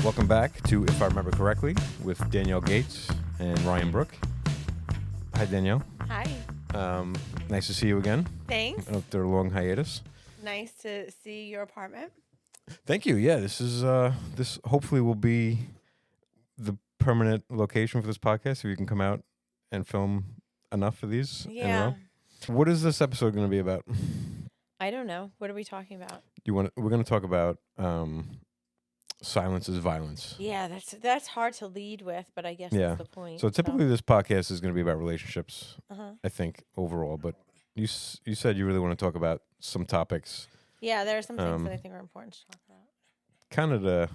Welcome back to If I Remember Correctly with Danielle Gates and Ryan Brook. Hi, Danielle. Hi. Nice to see you again Thanks. after a long hiatus. Nice to see your apartment. Thank you. Yeah, this hopefully will be the permanent location for this podcast. If you can come out and film enough of these in a row. What is this episode going to be about? I don't know. What are we talking about? We're going to talk about silence is violence. Yeah, that's hard to lead with, but I guess that's the point. So typically this podcast is going to be about relationships, I think, overall. But you said you really want to talk about some topics. Yeah, there are some things that I think are important to talk about. Kind of the...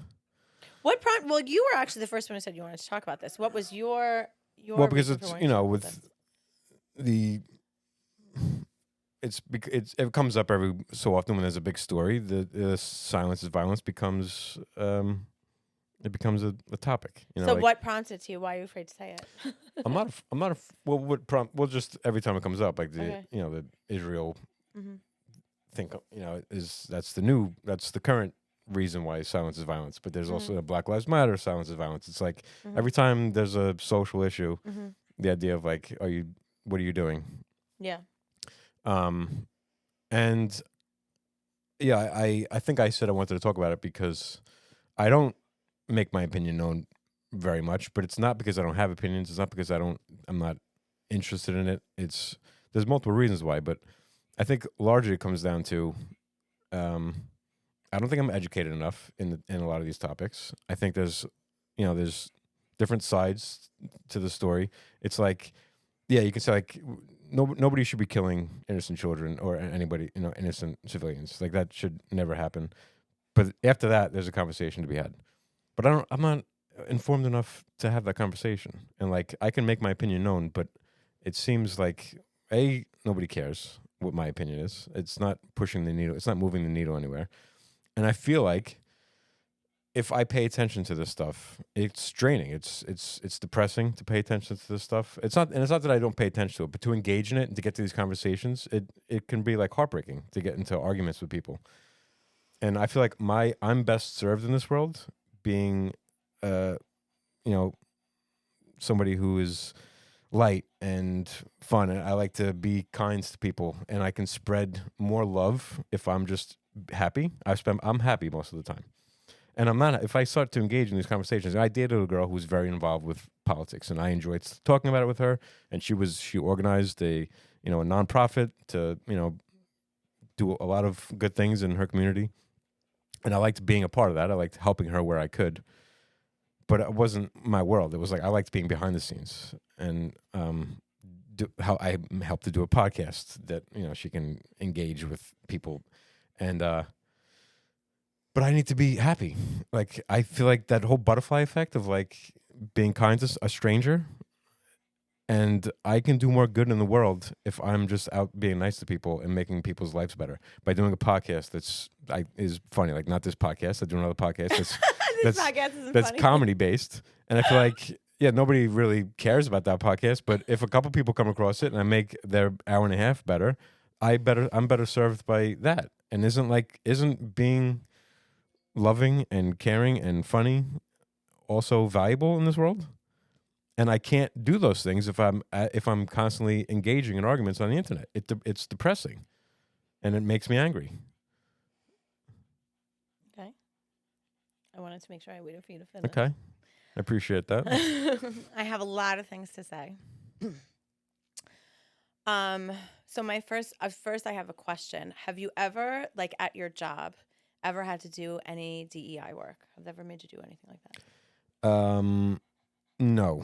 Well, you were actually the first one who said you wanted to talk about this. What was your Well, because reason it's, for you know, wanting to with talk about this? it comes up every so often when there's a big story. The silence is violence becomes it becomes a topic. You know, So like, what prompted you? Why are you afraid to say it? I'm not well. What prompt? Well, just every time it comes up, like Okay. the Israel Mm-hmm. think, that's the current reason why silence is violence. But there's also the Black Lives Matter silence is violence. It's like every time there's a social issue, the idea of like, what are you doing? Yeah. And yeah, I think I said I wanted to talk about it because I don't make my opinion known very much, but it's not because I don't have opinions. It's not because I'm not interested in it. There's multiple reasons why, but I think largely it comes down to, I don't think I'm educated enough in a lot of these topics. I think there's different sides to the story. It's like, yeah, you can say like, nobody should be killing innocent children or anybody, innocent civilians. Like that should never happen. But after that, there's a conversation to be had. But I'm not informed enough to have that conversation. And like, I can make my opinion known, but it seems like nobody cares what my opinion is. It's not pushing the needle. It's not moving the needle anywhere. And I feel like if I pay attention to this stuff, it's draining. It's depressing to pay attention to this stuff. It's not that I don't pay attention to it, but to engage in it and to get to these conversations, it can be like heartbreaking to get into arguments with people. And I feel like I'm best served in this world being, somebody who is light and fun. And I like to be kind to people, and I can spread more love if I'm just happy. I'm happy most of the time. And I'm not, if I start to engage in these conversations, I dated a girl who was very involved with politics, and I enjoyed talking about it with her. And she organized a nonprofit to, do a lot of good things in her community. And I liked being a part of that. I liked helping her where I could, but it wasn't my world. It was like, I liked being behind the scenes and, how I helped to do a podcast that, she can engage with people. And, but I need to be happy. Like, I feel like that whole butterfly effect of like being kind to a stranger, and I can do more good in the world if I'm just out being nice to people and making people's lives better by doing a podcast is funny. Like, not this podcast. I do another podcast that's comedy based. And I feel like, yeah, nobody really cares about that podcast. But if a couple people come across it and I make their hour and a half better, I'm better served by that. And isn't being loving and caring and funny also valuable in this world? And I can't do those things if I'm constantly engaging in arguments on the internet. It's depressing, and it makes me angry. Okay. I wanted to make sure I waited for you to finish. Okay, I appreciate that. I have a lot of things to say. So my first I have a question. Have you ever, like at your job, ever had to do any DEI work? Have they ever made you do anything like that? No.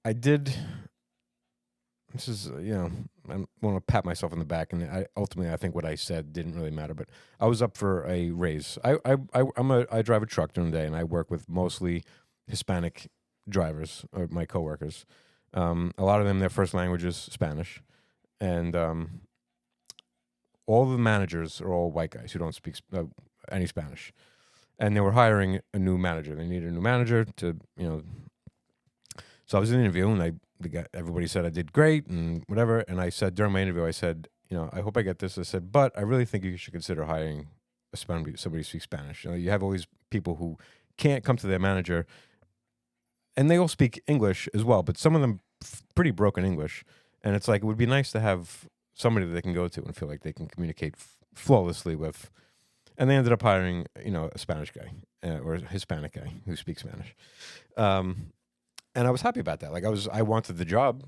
I did. This is, I want to pat myself on the back, and I think what I said didn't really matter. But I was up for a raise. I drive a truck during the day, and I work with mostly Hispanic drivers, or my coworkers. A lot of them, their first language is Spanish, and all the managers are all white guys who don't speak any Spanish. And they were hiring a new manager. They needed a new manager to, So I was in an interview, and everybody said I did great and whatever. And I said during my interview, I said, I hope I get this. I said, but I really think you should consider hiring somebody who speaks Spanish. You have all these people who can't come to their manager, and they all speak English as well, but some of them pretty broken English. And it's like, it would be nice to have somebody that they can go to and feel like they can communicate flawlessly with. And they ended up hiring, a Spanish guy or a Hispanic guy who speaks Spanish. And I was happy about that. Like I wanted the job,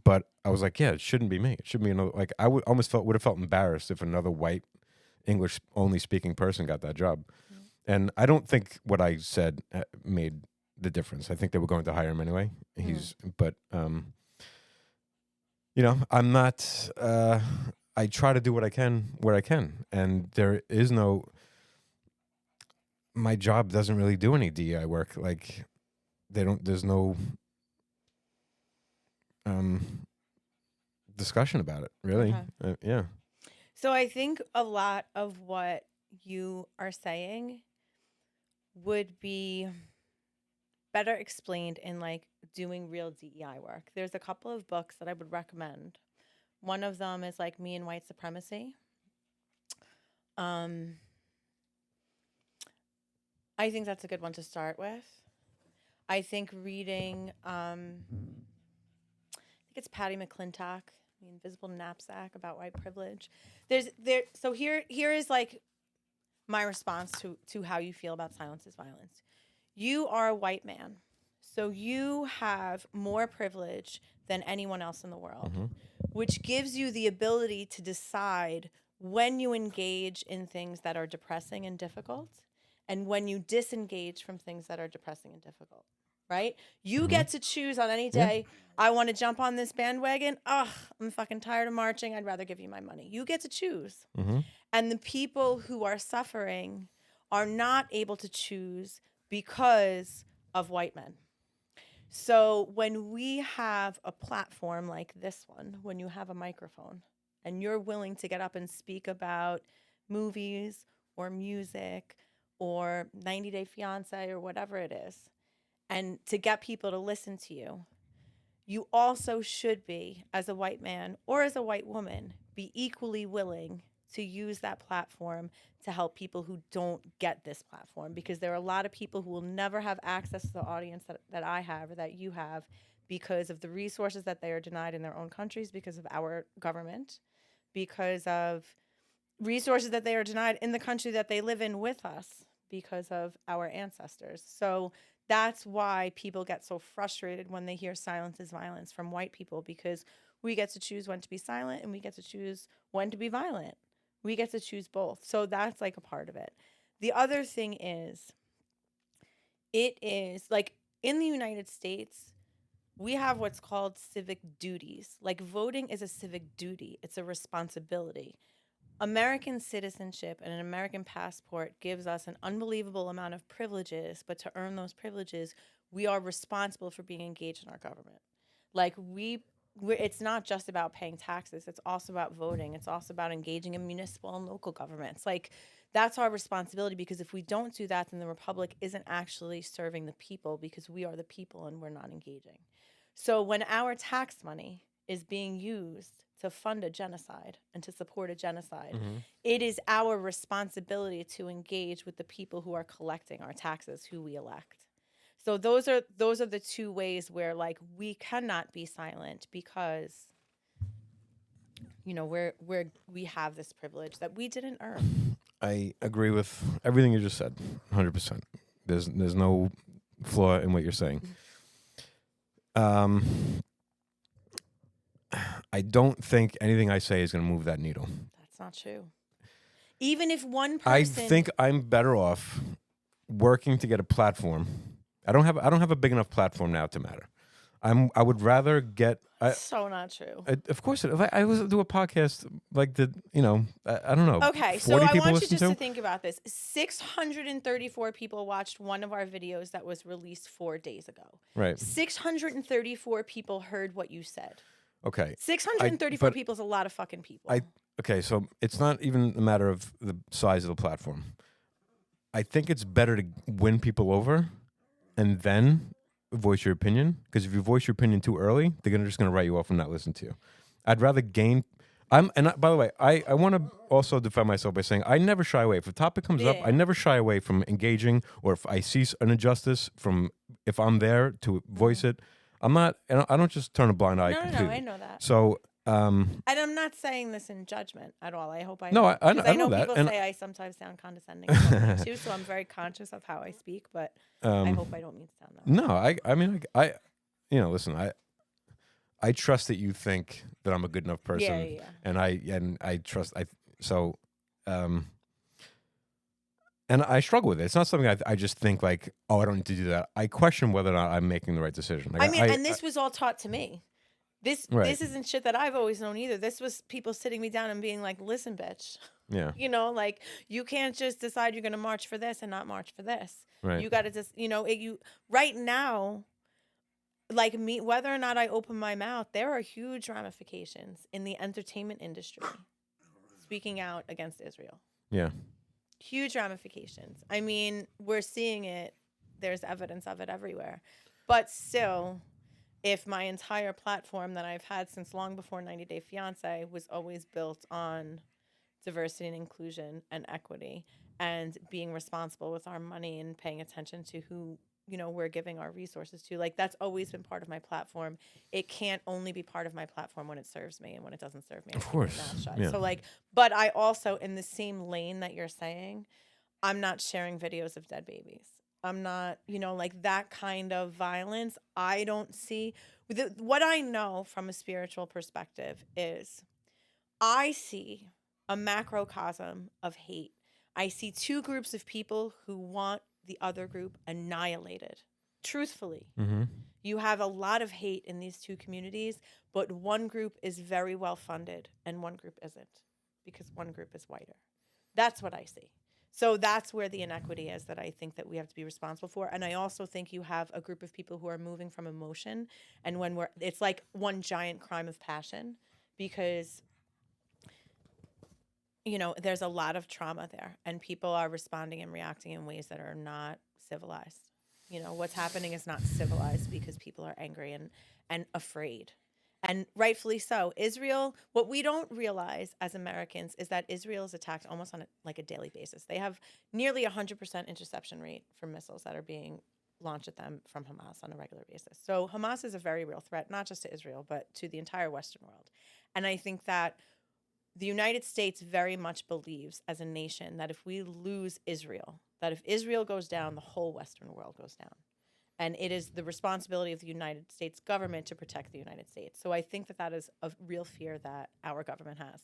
but I was like, yeah, it shouldn't be me. It should be another. Like I would have felt embarrassed if another white English only speaking person got that job. Mm-hmm. And I don't think what I said made the difference. I think they were going to hire him anyway. But I'm not. I try to do what I can where I can, and there is no. My job doesn't really do any DEI work. Like, there's no discussion about it, really. Okay. Yeah. So I think a lot of what you are saying would be better explained in like doing real DEI work. There's a couple of books that I would recommend. One of them is like Me and White Supremacy. I think that's a good one to start with. I think reading, I think it's Patty McClintock, The Invisible Knapsack About White Privilege. So here is like my response to how you feel about silence is violence. You are a white man, so you have more privilege than anyone else in the world, mm-hmm. which gives you the ability to decide when you engage in things that are depressing and difficult and when you disengage from things that are depressing and difficult, right? You mm-hmm. get to choose on any day, I want to jump on this bandwagon. Ugh, I'm fucking tired of marching. I'd rather give you my money. You get to choose. Mm-hmm. And the people who are suffering are not able to choose because of white men. So when we have a platform like this one, when you have a microphone and you're willing to get up and speak about movies or music or 90 Day Fiancé or whatever it is, and to get people to listen to you, you also should be, as a white man or as a white woman, be equally willing to use that platform to help people who don't get this platform, because there are a lot of people who will never have access to the audience that I have or that you have because of the resources that they are denied in their own countries, because of our government, because of resources that they are denied in the country that they live in with us because of our ancestors. So that's why people get so frustrated when they hear silence is violence from white people, because we get to choose when to be silent and we get to choose when to be violent. We get to choose both. So that's like a part of it. The other thing is, it is like in the United States, we have what's called civic duties. Like voting is a civic duty. It's a responsibility. American citizenship and an American passport gives us an unbelievable amount of privileges, but to earn those privileges, we are responsible for being engaged in our government. Like it's not just about paying taxes. It's also about voting. It's also about engaging in municipal and local governments. Like that's our responsibility, because if we don't do that, then the republic isn't actually serving the people, because we are the people and we're not engaging. So when our tax money is being used to fund a genocide and to support a genocide, mm-hmm. it is our responsibility to engage with the people who are collecting our taxes, who we elect. So those are the two ways where like we cannot be silent, because we have this privilege that we didn't earn. I agree with everything you just said, 100%. There's no flaw in what you're saying. I don't think anything I say is going to move that needle. That's not true. Even if one person, I think I'm better off working to get a platform. I don't have a big enough platform now to matter. I would rather get. So not true. Of course, if I was to do a podcast like I don't know. Okay, so I want you just to think about this. 634 people watched one of our videos that was released 4 days ago. Right. 634 people heard what you said. Okay. 634 people is a lot of fucking people. Okay, so it's not even a matter of the size of the platform. I think it's better to win people over and then voice your opinion, because if you voice your opinion too early, they're just going to write you off and not listen to you. I'd rather gain. By the way, I want to also defend myself by saying I never shy away. If a topic comes up, I Yeah. never shy away from engaging, or if I see an injustice, from if I'm there to voice it. I'm not. I don't just turn a blind eye No, completely. I know that. So, And I'm not saying this in judgment at all. I hope I no, don't. I Because I know know that, people and say I sometimes sound condescending and something too, so I'm very conscious of how I speak, but I hope I don't mean to sound that way. no, I mean, listen, I trust that you think that I'm a good enough person, Yeah. and I trust so, um, and I struggle with it. It's not something I just think like, oh, I don't need to do that. I question whether or not I'm making the right decision. Like I mean, and this was all taught to me. This Right. isn't shit that I've always known either. This was people sitting me down and being like, "Listen, bitch. Yeah. You know, like you can't just decide you're going to march for this and not march for this. Right. You got to just, you right now, like me, whether or not I open my mouth, there are huge ramifications in the entertainment industry speaking out against Israel. Yeah. Huge ramifications. I mean, we're seeing it. There's evidence of it everywhere. But still, if my entire platform that I've had since long before 90 Day Fiance was always built on diversity and inclusion and equity and being responsible with our money and paying attention to who we're giving our resources to, like that's always been part of my platform. It can't only be part of my platform when it serves me, and when it doesn't serve me, I Of keep my course. mouth shut. Yeah. So like, but I also, in the same lane that you're saying, I'm not sharing videos of dead babies. I'm not, like that kind of violence. I don't see. What I know from a spiritual perspective is I see a macrocosm of hate. I see two groups of people who want the other group annihilated. Truthfully, Mm-hmm. you have a lot of hate in these two communities, but one group is very well funded and one group isn't, because one group is whiter. That's what I see. So that's where the inequity is that I think that we have to be responsible for. And I also think you have a group of people who are moving from emotion, and it's like one giant crime of passion, because there's a lot of trauma there, and people are responding and reacting in ways that are not civilized. What's happening is not civilized because people are angry and afraid. And rightfully so. Israel, what we don't realize as Americans is that Israel is attacked almost on a daily basis. They have nearly 100% interception rate for missiles that are being launched at them from Hamas on a regular basis. So Hamas is a very real threat, not just to Israel, but to the entire Western world. And I think that the United States very much believes as a nation that if we lose Israel, that if Israel goes down, the whole Western world goes down. And it is the responsibility of the United States government to protect the United States. So I think that is a real fear that our government has.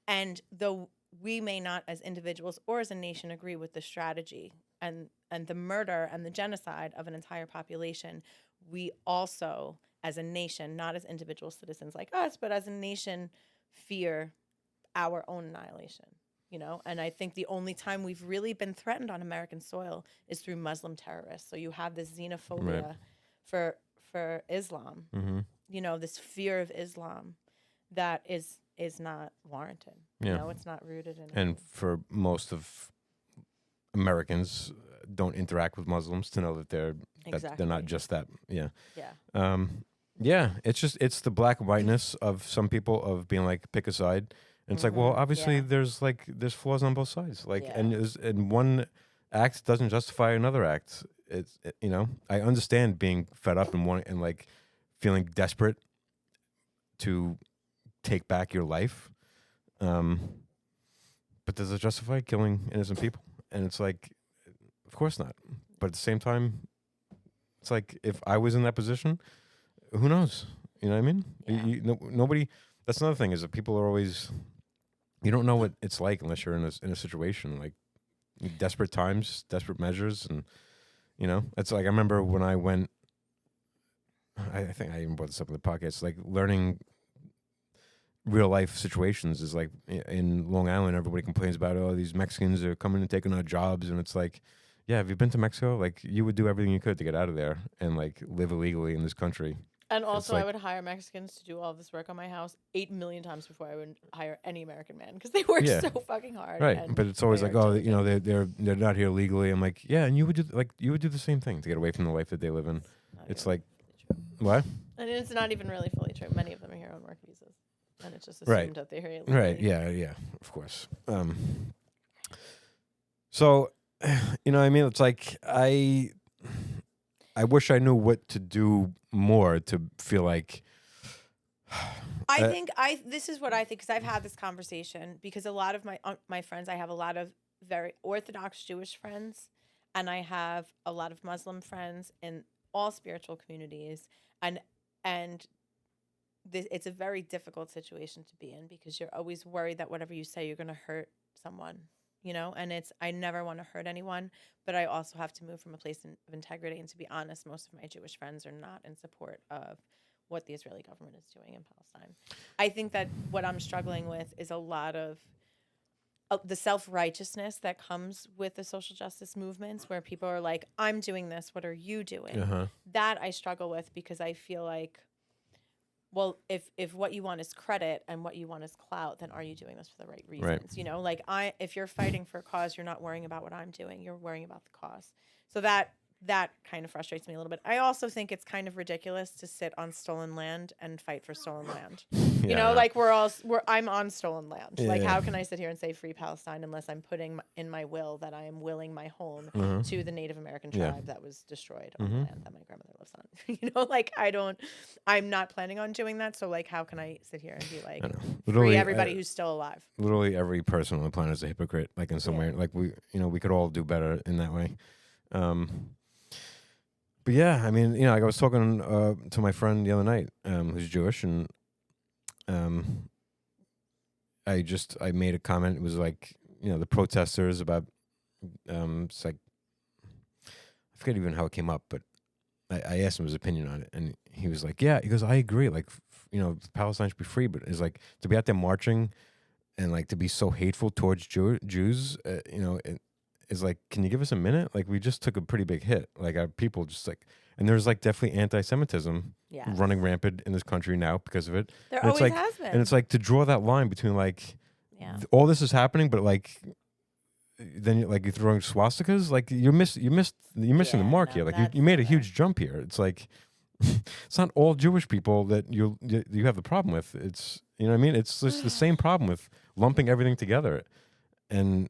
And though we may not as individuals or as a nation agree with the strategy and the murder and the genocide of an entire population, we also, as a nation, not as individual citizens like us, but as a nation, fear our own annihilation. And I think the only time we've really been threatened on American soil is through Muslim terrorists. So you have this xenophobia for Islam, this fear of Islam that is not warranted. It's not rooted in And for most of Americans, don't interact with Muslims to know that they're not just that. Yeah. Yeah. It's the black and whiteness of some people of being like, pick a side. And it's like, well, obviously there's flaws on both sides. And one act doesn't justify another act. I understand being fed up and wanting and like feeling desperate to take back your life. But does it justify killing innocent people? And it's like, of course not. But at the same time, it's like, if I was in that position, who knows? You know what I mean? Yeah. Nobody. That's another thing, is that people are always. You don't know what it's like unless you're in a situation like desperate times, desperate measures, and it's like I remember when I went. I think I even brought this up in the podcast. Like learning real life situations is like in Long Island, everybody complains about these Mexicans are coming and taking our jobs, and it's like, yeah, have you been to Mexico? Like you would do everything you could to get out of there and like live illegally in this country. And also, I would hire Mexicans to do all this work on my house 8 million times before I would hire any American man, because they work so fucking hard. Right, but it's always like, they're not here legally. I'm like, yeah, and you would do the same thing to get away from the life that they live in. It's like, what? And it's not even really fully true. Many of them are here on work visas. and it's just Right. assumed that they're here Right. illegally. Yeah. Of course. So, you know, what I mean, it's like I wish I knew what to do more to feel like. I think this is what I think, because I've had this conversation, because a lot of my friends, I have a lot of very Orthodox Jewish friends, and I have a lot of Muslim friends in all spiritual communities, and it's a very difficult situation to be in, because you're always worried that whatever you say, you're going to hurt someone, you know. And I never want to hurt anyone, but I also have to move from a place of integrity. And to be honest, most of my Jewish friends are not in support of what the Israeli government is doing in Palestine. I think that what I'm struggling with is a lot of the self-righteousness that comes with the social justice movements, where people are like, I'm doing this, what are you doing? That I struggle with, because I feel like, well, if what you want is credit and what you want is clout, then are you doing this for the right reasons? Right. You know, like if you're fighting for a cause, you're not worrying about what I'm doing, you're worrying about the cause. So that kind of frustrates me a little bit. I also think it's kind of ridiculous to sit on stolen land and fight for stolen land. You know, like I'm on stolen land. Like, how can I sit here and say free Palestine unless I'm putting in my will that I am willing my home to the Native American tribe that was destroyed on the land that my grandmother lives on? You know, like I'm not planning on doing that. So like, how can I sit here and be like, free everybody who's still alive? Literally every person on the planet is a hypocrite, like in some way. Like we could all do better in that way. But yeah, I mean, you know, like I was talking to my friend the other night, who's Jewish, and I made a comment. It was like, you know, the protesters about, it's like, I forget even how it came up, but I asked him his opinion on it, and he was like, yeah, he goes, I agree, like, you know, Palestine should be free, but it's like to be out there marching and like to be so hateful towards Jews, you know, is like, can you give us a minute? Like, we just took a pretty big hit. Like, our people just like, and there's like definitely anti-Semitism running rampant in this country now because of it. There and always it's like, has been. And it's like to draw that line between like, all this is happening, but like, then you're throwing swastikas. Like you're missing the mark here. Like you made a huge jump here. It's like, it's not all Jewish people that you have the problem with. It's, you know what I mean? It's just the same problem with lumping everything together, and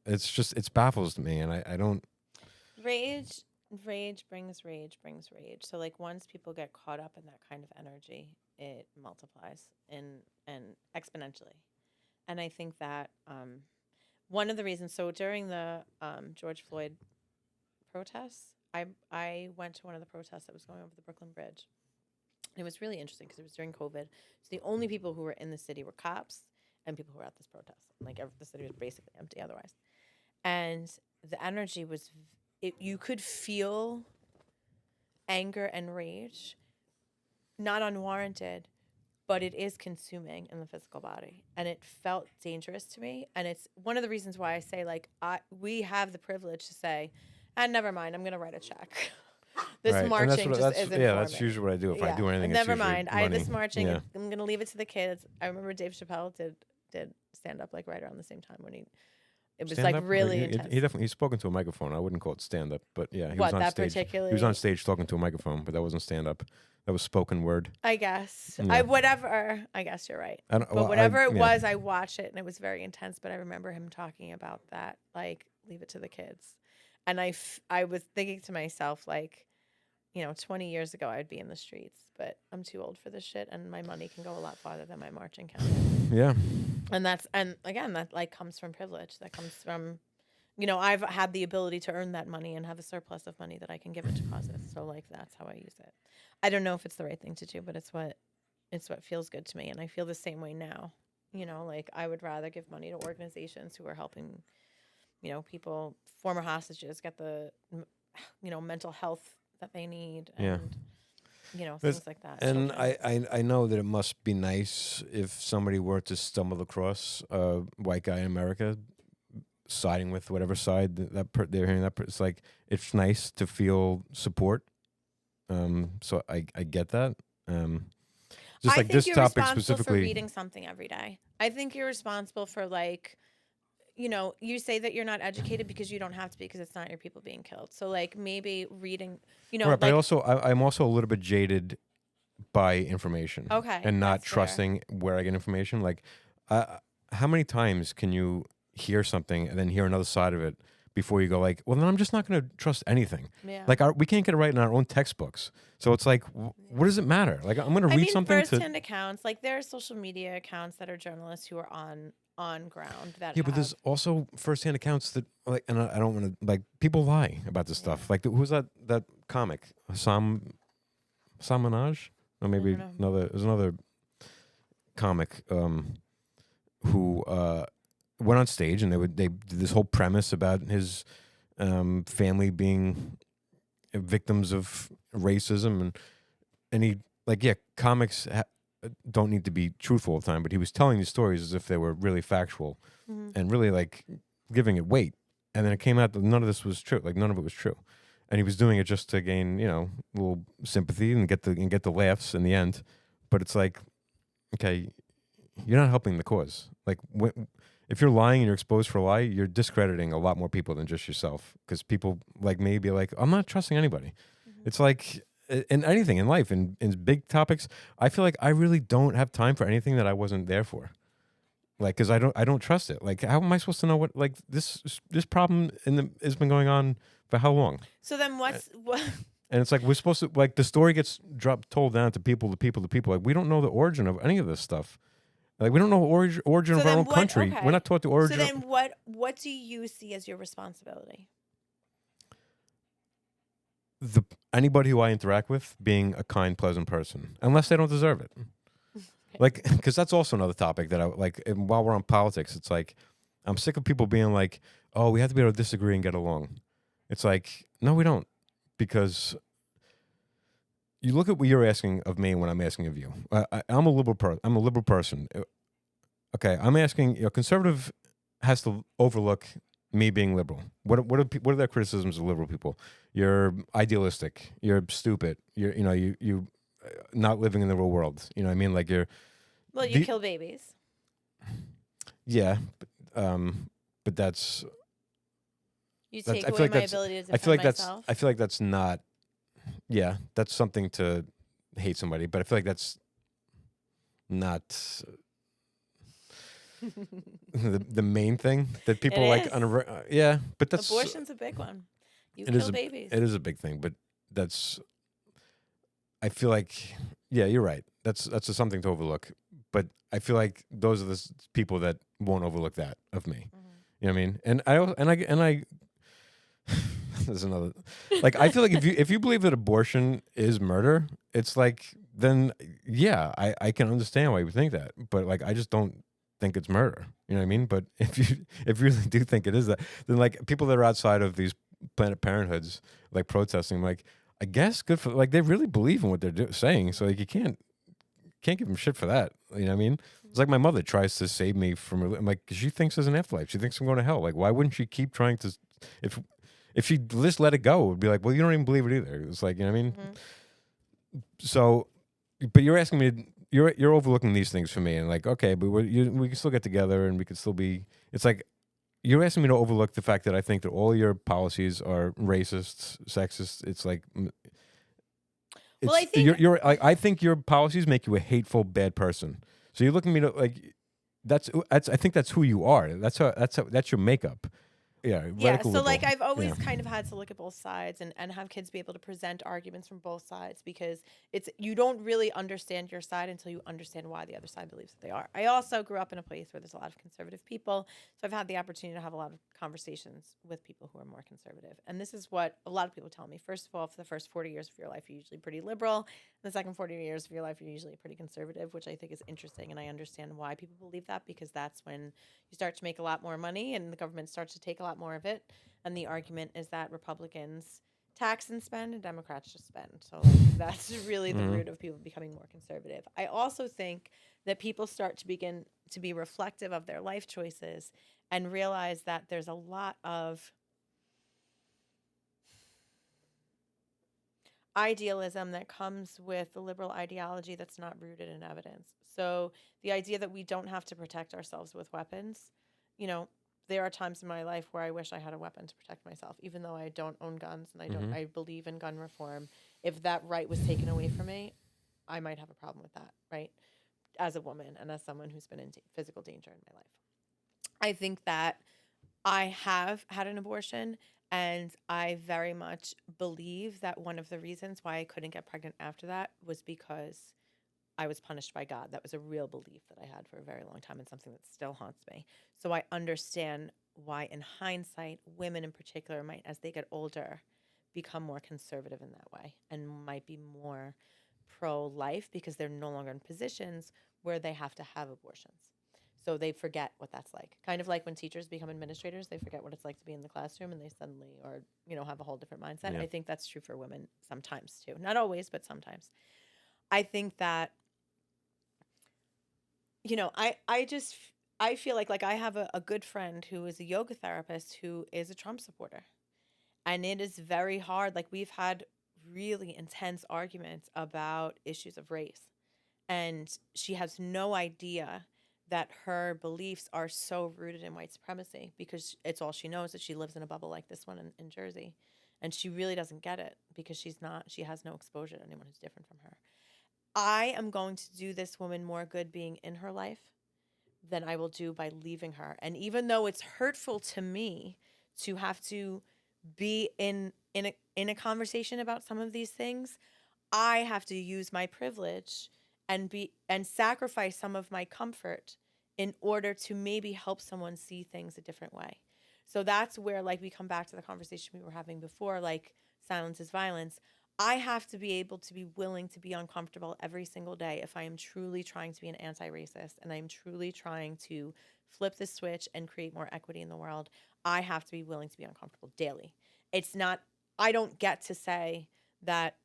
it baffles me, and I don't. Rage brings rage. So like once people get caught up in that kind of energy, it multiplies and exponentially. And I think that one of the reasons, so during the George Floyd protests, I went to one of the protests that was going over the Brooklyn Bridge. And it was really interesting because it was during COVID. So the only people who were in the city were cops and people who were at this protest. Like the city was basically empty otherwise. And the energy was, you could feel anger and rage, not unwarranted, but it is consuming in the physical body. And it felt dangerous to me. And it's one of the reasons why I say, like, we have the privilege to say, and never mind, I'm going to write a check. This marching just isn't that's usually what I do if I do anything. Never mind. This marching, I'm going to leave it to the kids. I remember Dave Chappelle did stand up like right around the same time when it was stand like up? Really intense. He's spoken to a microphone. I wouldn't call it stand up, but yeah, he was on stage. He was on stage talking to a microphone, but that wasn't stand up. That was spoken word. I guess. Yeah. I guess you're right. But whatever it was, I watched it and it was very intense. But I remember him talking about that, like, leave it to the kids. And I was thinking to myself, like, 20 years ago, I'd be in the streets, but I'm too old for this shit, and my money can go a lot farther than my marching can. Yeah. And again, that like comes from privilege. That comes from, I've had the ability to earn that money and have a surplus of money that I can give it to causes. So like that's how I use it. I don't know if it's the right thing to do, but it's what feels good to me, and I feel the same way now. Like I would rather give money to organizations who are helping, people, former hostages, get the, mental health that they need, and things like that. And I know that it must be nice if somebody were to stumble across a white guy in America siding with whatever side they're hearing that. It's like, it's nice to feel support. So I get that. Just like this topic specifically. For reading something every day. I think you're responsible for, like, you say that you're not educated because you don't have to be, because it's not your people being killed. So like maybe reading, Right, but I'm also a little bit jaded by information. Okay, And not that's fair. trusting where I get information. Like, how many times can you hear something and then hear another side of it before you go like, well, then I'm just not going to trust anything. Yeah. Like, we can't get it right in our own textbooks. So it's like, what does it matter? Like, I'm going to I read mean, something to. firsthand accounts, like there are social media accounts that are journalists who are on ground that Yeah, but there's also firsthand accounts that like, and I don't want to like people lie about this stuff. Like, who's that comic? Sam Minaj? Or maybe don't there's another comic who went on stage and they did this whole premise about his family being victims of racism and he like comics don't need to be truthful all the time, but he was telling these stories as if they were really factual and really like giving it weight. And then it came out that none of this was true. Like none of it was true. And he was doing it just to gain, a little sympathy and get the laughs in the end. But it's like, okay, you're not helping the cause. Like if you're lying and you're exposed for a lie, you're discrediting a lot more people than just yourself. Because people like me be like, I'm not trusting anybody. It's like in anything in life, in big topics, I feel like I really don't have time for anything that I wasn't there for. Like, because I don't trust it. Like, how am I supposed to know what like this problem has been going on for how long? So then what? And it's like we're supposed to like the story gets told down to people. Like we don't know the origin of any of this stuff. Like we don't know origin So of our then own what- country. okay. We're not taught the origin. So then what do you see as your responsibility? Anybody who I interact with being a kind, pleasant person, unless they don't deserve it. Like, because that's also another topic that I like. And while we're on politics, it's like I'm sick of people being like, "Oh, we have to be able to disagree and get along." It's like, no, we don't, because you look at what you're asking of me when I'm asking of you. I'm a liberal I'm a liberal person. Okay, I'm asking. Conservative has to overlook me being liberal. What are their criticisms of liberal people? You're idealistic. You're stupid. You not living in the real world. You know what I mean? Like you're. Well, you kill babies. Yeah, but that's. You That's- take I feel away like my that's- ability to I feel defend like myself. I feel like that's not. Yeah, that's something to hate somebody, but I feel like that's not the main thing that people It like. is. Yeah, but that's Abortion's a big one. You it is kill babies. It is a big thing, but that's. I feel like, yeah, you're right. That's just something to overlook. But I feel like those are the people that won't overlook that of me. You know what I mean? And I there's another like I feel like if you believe that abortion is murder, it's like then yeah, I can understand why you would think that. But like I just don't think it's murder. You know what I mean? But if you really do think it is that, then like people that are outside of these Planned Parenthoods like protesting, like I guess good for like they really believe in what they're saying. So like you can't give them shit for that. You know what I mean? It's like my mother tries to save me from. I'm like she thinks there's an afterlife. She thinks I'm going to hell. Like why wouldn't she keep trying to? If she just let it go, it would be like, well, you don't even believe it either. It's like you know what I mean. So, but you're asking me. You're overlooking these things for me, and like okay, but we can still get together, and we can still be. It's like you're asking me to overlook the fact that I think that all your policies are racist, sexist. It's like. Well, I think you're like I think your policies make you a hateful, bad person. So you're looking at me to like that's I think that's who you are. That's your makeup. Yeah. Yeah. Radical So liberal. like I've always kind of had to look at both sides and have kids be able to present arguments from both sides because you don't really understand your side until you understand why the other side believes that they are. I also grew up in a place where there's a lot of conservative people, so I've had the opportunity to have a lot of conversations with people who are more conservative. And this is what a lot of people tell me. First of all, for the first 40 years of your life, you're usually pretty liberal. The second 40 years of your life, you're usually pretty conservative, which I think is interesting. And I understand why people believe that because that's when you start to make a lot more money and the government starts to take a lot more of it. And the argument is that Republicans tax and spend and Democrats just spend. So like, that's really the root of people becoming more conservative. I also think that people start to begin to be reflective of their life choices and realize that there's a lot of idealism that comes with the liberal ideology that's not rooted in evidence. So the idea that we don't have to protect ourselves with weapons, there are times in my life where I wish I had a weapon to protect myself, even though I don't own guns and I believe in gun reform. If that right was taken away from me, I might have a problem with that, right? As a woman and as someone who's been in physical danger in my life. I think that I have had an abortion, and I very much believe that one of the reasons why I couldn't get pregnant after that was because I was punished by God. That was a real belief that I had for a very long time and something that still haunts me. So I understand why, in hindsight, women in particular might, as they get older, become more conservative in that way and might be more pro life because they're no longer in positions where they have to have abortions. So they forget what that's like. Kind of like when teachers become administrators, they forget what it's like to be in the classroom and they suddenly are, have a whole different mindset. Yeah. I think that's true for women sometimes too. Not always, but sometimes. I think that I feel like I have a good friend who is a yoga therapist who is a Trump supporter. And it is very hard. Like we've had really intense arguments about issues of race. And she has no idea that her beliefs are so rooted in white supremacy because it's all she knows, that she lives in a bubble like this one in Jersey. And she really doesn't get it because she has no exposure to anyone who's different from her. I am going to do this woman more good being in her life than I will do by leaving her. And even though it's hurtful to me to have to be in a conversation about some of these things, I have to use my privilege and sacrifice some of my comfort in order to maybe help someone see things a different way. So that's where like we come back to the conversation we were having before, like silence is violence. I have to be able to be willing to be uncomfortable every single day if I am truly trying to be an anti-racist and I'm truly trying to flip the switch and create more equity in the world. I have to be willing to be uncomfortable daily. It's not, I don't get to say that,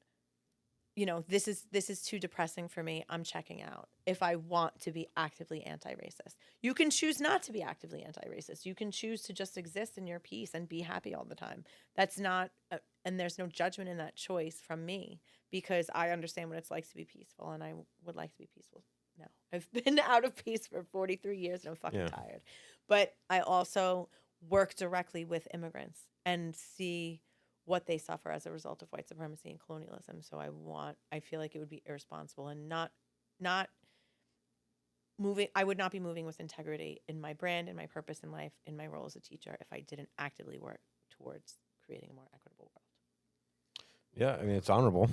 this is too depressing for me. I'm checking out. If I want to be actively anti-racist, you can choose not to be actively anti-racist. You can choose to just exist in your peace and be happy all the time. That's not, and there's no judgment in that choice from me because I understand what it's like to be peaceful and I would like to be peaceful. No, I've been out of peace for 43 years and I'm fucking tired. But I also work directly with immigrants and see what they suffer as a result of white supremacy and colonialism. So I feel like it would be irresponsible and not moving. I would not be moving with integrity in my brand, in my purpose in life, in my role as a teacher if I didn't actively work towards creating a more equitable world. Yeah, I mean it's honorable.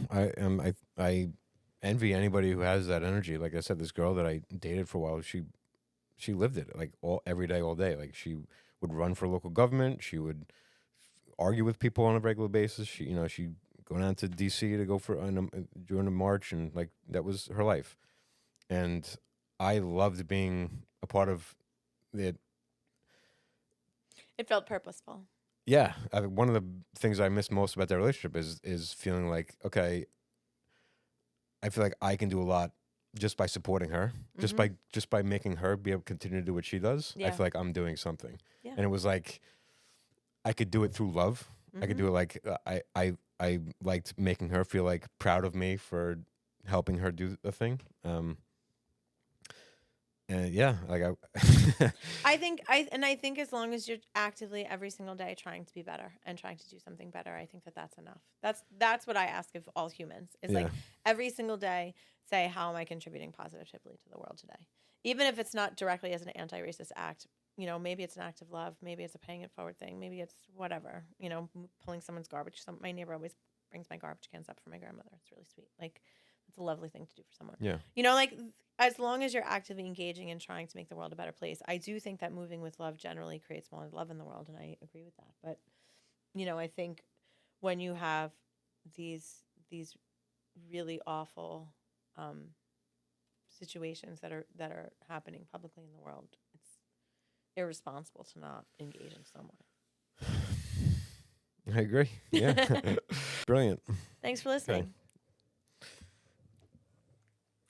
I envy anybody who has that energy. Like I said, this girl that I dated for a while, she lived it like every day, all day. Like she would run for local government. She would argue with people on a regular basis. She go down to DC to go for during a march, and like that was her life. And I loved being a part of it. It felt purposeful. Yeah, one of the things I miss most about that relationship is feeling like, okay, I feel like I can do a lot just by supporting her, just by making her be able to continue to do what she does. I feel like I'm doing something. Yeah. And it was like I could do it through love. I could do it like I liked making her feel like proud of me for helping her do a thing. And yeah, like I think as long as you're actively every single day trying to be better and trying to do something better, I think that's enough. That's what I ask of all humans. Is like every single day say, how am I contributing positively to the world today? Even if it's not directly as an anti-racist act, maybe it's an act of love, maybe it's a paying it forward thing, maybe it's whatever, pulling someone's garbage. My neighbor always brings my garbage cans up for my grandmother. It's really sweet. Like it's a lovely thing to do for someone. Yeah. Like as long as you're actively engaging and trying to make the world a better place, I do think that moving with love generally creates more love in the world, and I agree with that. But I think when you have these really awful situations that are happening publicly in the world, it's irresponsible to not engage in some way. I agree. Yeah. Brilliant. Thanks for listening. Okay.